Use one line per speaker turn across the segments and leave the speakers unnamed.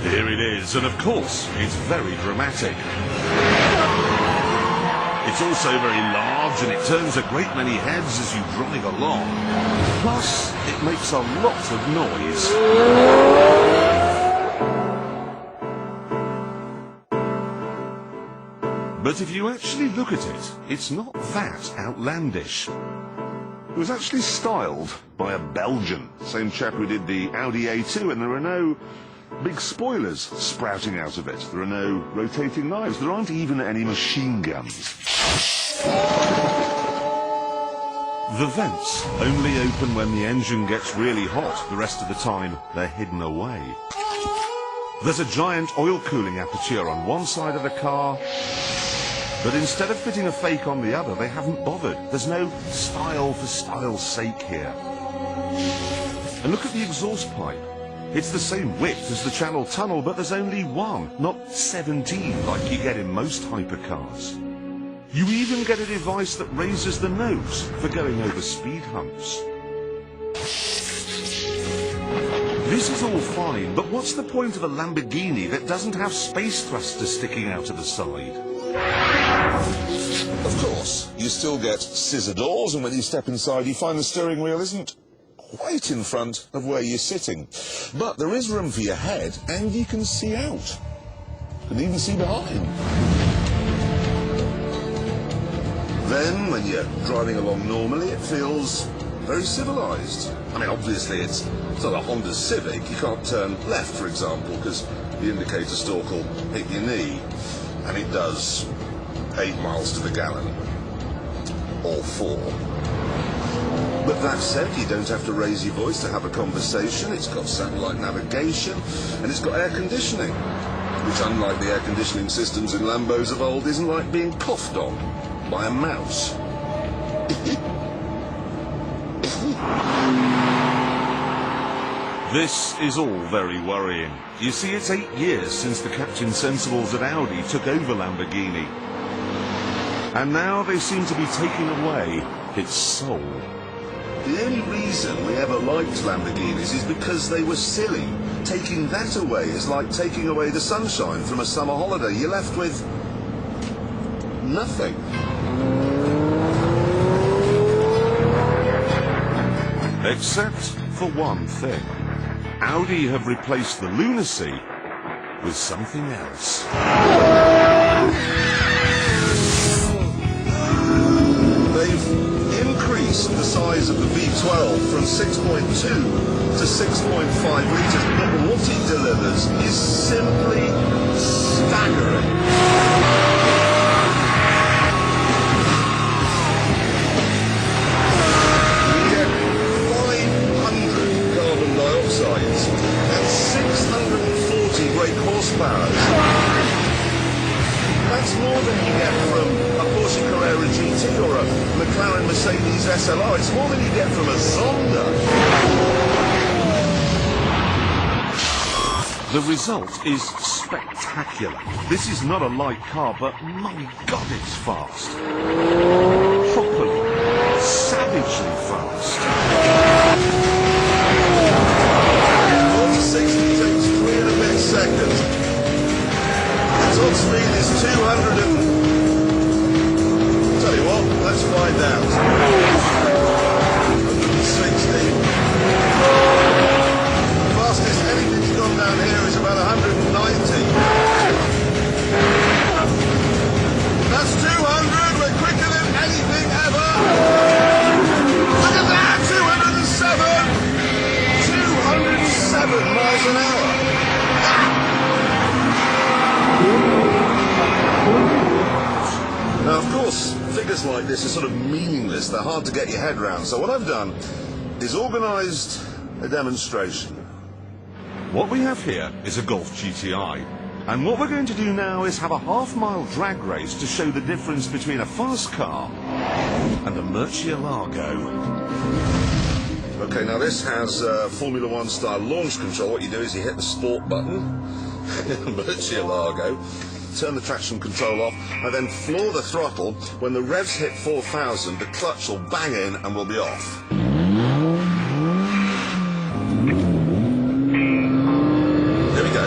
Here it is, and of course, it's very dramatic. It's also very large, and it turns a great many heads as you drive along. Plus, it makes a lot of noise. But if you actually look at it, it's not that outlandish. It was actually styled by a Belgian, same chap who did the Audi A2, and there are no big spoilers sprouting out of it. There are no rotating knives. There aren't even any machine guns. The vents only open when the engine gets really hot. The rest of the time, they're hidden away. There's a giant oil cooling aperture on one side of the car, but instead of fitting a fake on the other, they haven't bothered. There's no style for style's sake here. And look at the exhaust pipe. It's the same width as the Channel Tunnel, but there's only one, not 17 like you get in most hypercars. You even get a device that raises the nose for going over speed humps. This is all fine, but what's the point of a Lamborghini that doesn't have space thrusters sticking out of the side?
Of course, you still get scissor doors, and when you step inside you find the steering wheel isn't quite in front of where you're sitting. But there is room for your head, and you can see out. You can even see behind. Then, when you're driving along normally, it feels very civilised. I mean, obviously it's not a Honda Civic. You can't turn left, for example, because the indicator stalk will hit your knee. And it does 8 miles to the gallon. Or 4. But that said, you don't have to raise your voice to have a conversation. It's got satellite navigation, and it's got air conditioning, which, unlike the air conditioning systems in Lambos of old, isn't like being coughed on by a mouse.
This is all very worrying. You see, it's 8 years since the Captain Sensibles at Audi took over Lamborghini. And now they seem to be taking away its soul.
The only reason we ever liked Lamborghinis is because they were silly. Taking that away is like taking away the sunshine from a summer holiday. You're left with nothing.
Except for one thing. Audi have replaced the lunacy with something else.
They've increased the size of the V12 from 6.2 to 6.5 litres, but what it delivers is simply staggering. You get 500 carbon dioxides and 640 brake horsepower. That's more than you get from a Porsche Carrera GT or a McLaren Mercedes SLR. It's more than you get from a Zonda.
The result is spectacular. This is not a light car, but my God, it's fast. Properly, savagely fast.
0 to 60 takes 3 and a bit seconds. The top speed is 200 and... Tell you what, let's find out. 160. The fastest anything's gone down here is about 190. That's 200, we're quicker than anything ever. Look at that, 207. 207 miles an hour. Now, of course, figures like this are sort of meaningless. They're hard to get your head around. So what I've done is organised a demonstration.
What we have here is a Golf GTI. And what we're going to do now is have a half-mile drag race to show the difference between a fast car and a Murcielago.
Okay, now this has Formula One style launch control. What you do is you hit the sport button, Murcielago, turn the traction control off, and then floor the throttle. When the revs hit 4,000, the clutch will bang in and we'll be off. Here we go.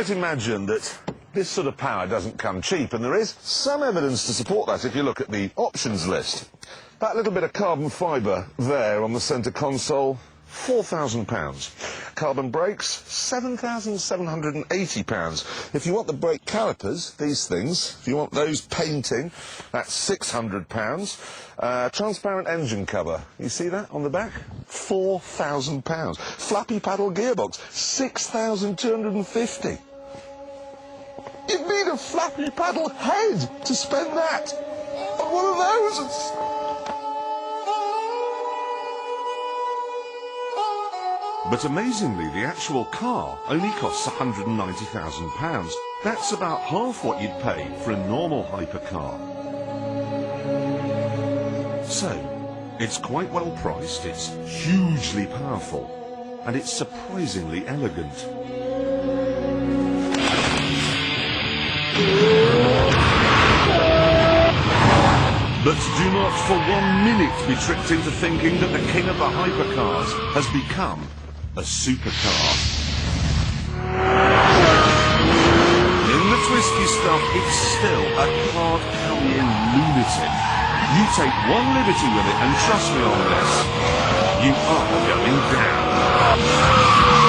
might imagine that this sort of power doesn't come cheap, and there is some evidence to support that if you look at the options list. That little bit of carbon fibre there on the centre console, £4,000. Carbon brakes, £7,780. If you want the brake calipers, these things, if you want those painting, that's £600. Transparent engine cover, you see that on the back? £4,000. Flappy paddle gearbox, £6,250. You'd need a flappy paddle head to spend that on one of those.
But amazingly, the actual car only costs £190,000. That's about half what you'd pay for a normal hypercar. So, it's quite well priced, it's hugely powerful, and it's surprisingly elegant. But do not for 1 minute be tricked into thinking that the king of the hypercars has become a supercar. In the twisty stuff, it's still a card-carrying lunatic. You take one liberty with it, and trust me on this, you are going down.